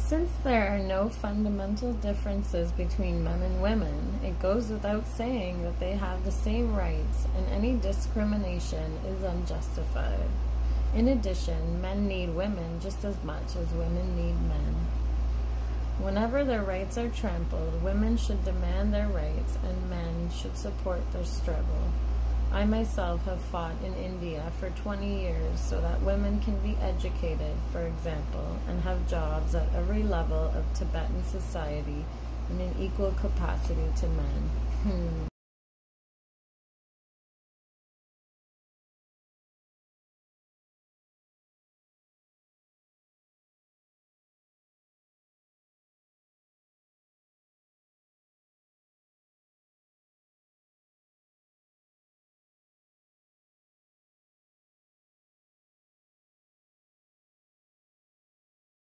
Since there are no fundamental differences between men and women, it goes without saying that they have the same rights, and any discrimination is unjustified. In addition, men need women just as much as women need men. Whenever their rights are trampled, women should demand their rights, and men should support their struggle. I myself have fought in India for 20 years so that women can be educated, for example, and have jobs at every level of Tibetan society in an equal capacity to men.